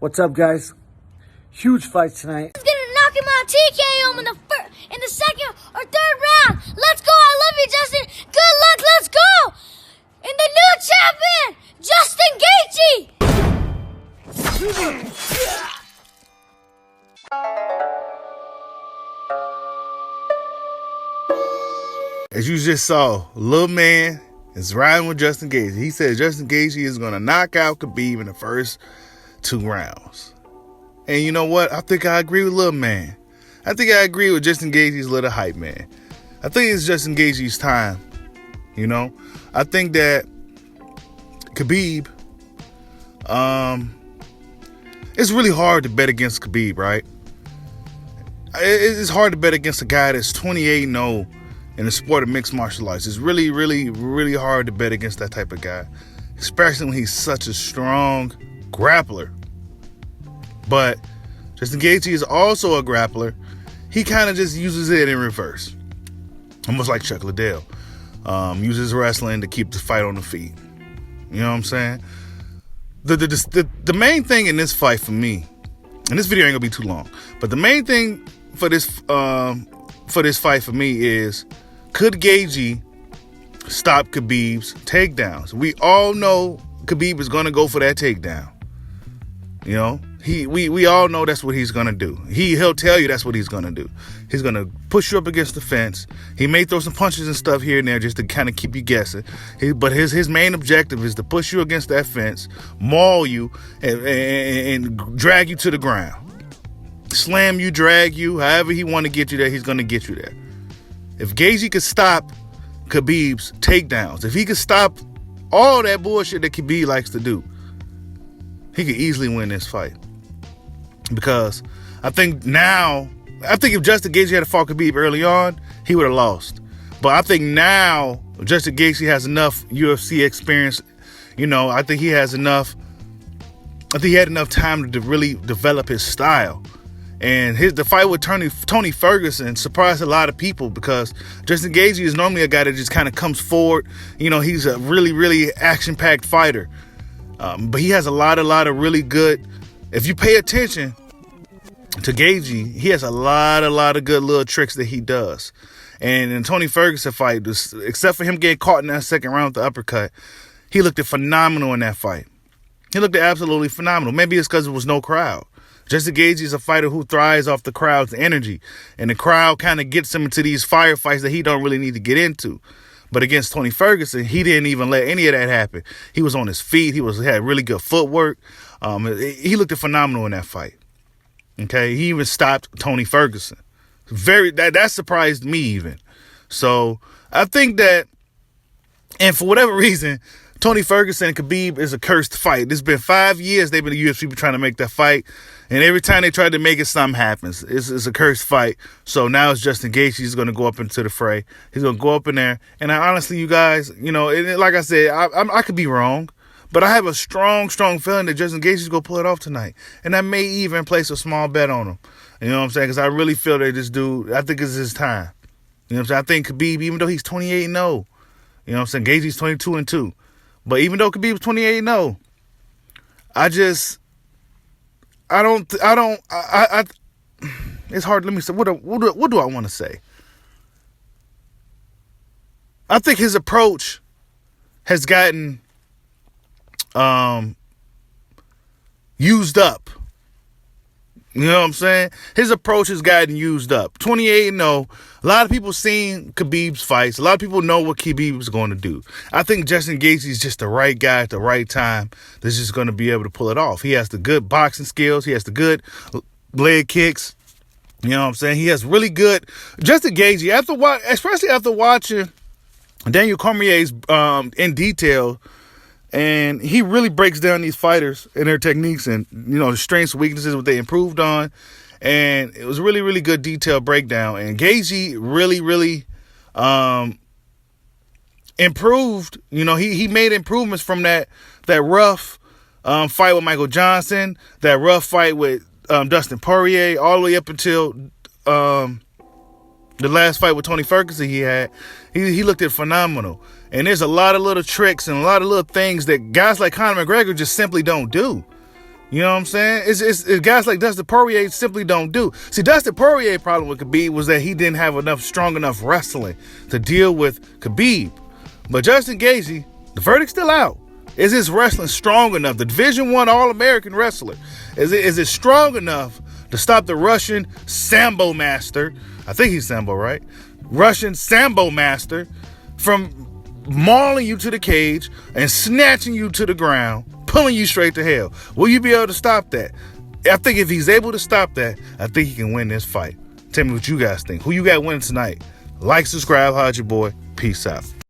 What's up, guys? Huge fight tonight. He's gonna knock him out, TKO him in the second or third round. Let's go! I love you, Justin. Good luck. Let's go! And the new champion, Justin Gaethje. As you just saw, little man is riding with Justin Gaethje. He said Justin Gaethje is going to knock out Khabib in the first 2 rounds. And you know what? I think I agree with little man. I think I agree with Justin Gaethje's little hype man. I think it's Justin Gaethje's time. You know? I think that Khabib, it's really hard to bet against Khabib, right? It's hard to bet against a guy that's 28-0 in the sport of mixed martial arts. It's really, really, really hard to bet against that type of guy, especially when he's such a strong grappler. But Justin Gaethje is also a grappler. He kind of just uses it in reverse, almost like Chuck Liddell. Uses wrestling to keep the fight on the feet. You know what I'm saying? The main thing in this fight for me, and this video ain't gonna be too long, but the main thing for this fight for me is, could Gaethje stop Khabib's takedowns? We all know Khabib is gonna go for that takedown. You know, we all know that's what he's gonna do. He'll tell you that's what he's gonna do. He's gonna push you up against the fence. He may throw some punches and stuff here and there just to kind of keep you guessing. But his main objective is to push you against that fence, maul you, and drag you to the ground. Slam you, drag you, however he want to get you there, he's gonna get you there. If Gaethje could stop Khabib's takedowns, if he could stop all that bullshit that Khabib likes to do, he could easily win this fight. Because I think if Justin Gaethje had fought Khabib early on, he would have lost. But I think now Justin Gaethje has enough UFC experience. You know, I think he had enough time to really develop his style. And the fight with Tony Ferguson surprised a lot of people, because Justin Gaethje is normally a guy that just kind of comes forward. You know, he's a really, really action-packed fighter. But he has a lot of really good, if you pay attention to Gaethje, he has a lot of good little tricks that he does. And in Tony Ferguson fight, except for him getting caught in that second round with the uppercut, he looked phenomenal in that fight. He looked absolutely phenomenal. Maybe it's because there was no crowd. Justin Gaethje is a fighter who thrives off the crowd's energy, and the crowd kind of gets him into these firefights that he don't really need to get into. But against Tony Ferguson, he didn't even let any of that happen. He was on his feet. He had really good footwork. He looked phenomenal in that fight. Okay, he even stopped Tony Ferguson. That surprised me even. So I think that, and for whatever reason, Tony Ferguson and Khabib is a cursed fight. It's been 5 years they've been in the UFC trying to make that fight, and every time they tried to make it, something happens. It's a cursed fight. So now it's Justin Gaethje. He's going to go up into the fray. He's going to go up in there. And honestly, you guys, you know, like I said, I could be wrong, but I have a strong feeling that Justin Gaethje is going to pull it off tonight. And I may even place a small bet on him. You know what I'm saying? Because I really feel that this dude, I think it's his time. You know what I'm saying? I think Khabib, even though he's 28-0, you know what I'm saying? Gaethje's 22-2. But even though Khabib was 28-0, it's hard. Let me say, what do I want to say? I think his approach has gotten used up. You know what I'm saying? His approach has gotten used up. 28-0. A lot of people seen Khabib's fights. A lot of people know what Khabib is going to do. I think Justin Gaethje is just the right guy at the right time that's just going to be able to pull it off. He has the good boxing skills. He has the good leg kicks. You know what I'm saying? He has really good. Justin Gaethje, especially after watching Daniel Cormier's in detail, and he really breaks down these fighters and their techniques and, you know, the strengths, weaknesses, what they improved on. And it was a really, really good detailed breakdown. And Gaethje really improved. You know, he made improvements from that rough fight with Michael Johnson, that rough fight with Dustin Poirier, all the way up until the last fight with Tony Ferguson he had. He looked at phenomenal. And there's a lot of little tricks and a lot of little things that guys like Conor McGregor just simply don't do. You know what I'm saying? It's guys like Dustin Poirier simply don't do. See, Dustin Poirier's problem with Khabib was that he didn't have strong enough wrestling to deal with Khabib. But Justin Gaethje, the verdict's still out. Is his wrestling strong enough? The Division I All-American wrestler. Is it strong enough to stop the Russian Sambo master? I think he's Sambo, right? Russian Sambo master from mauling you to the cage and snatching you to the ground, pulling you straight to hell. Will you be able to stop that? I think if he's able to stop that, I think he can win this fight. Tell me what you guys think. Who you got winning tonight? Like, subscribe, holla at your boy. Peace out.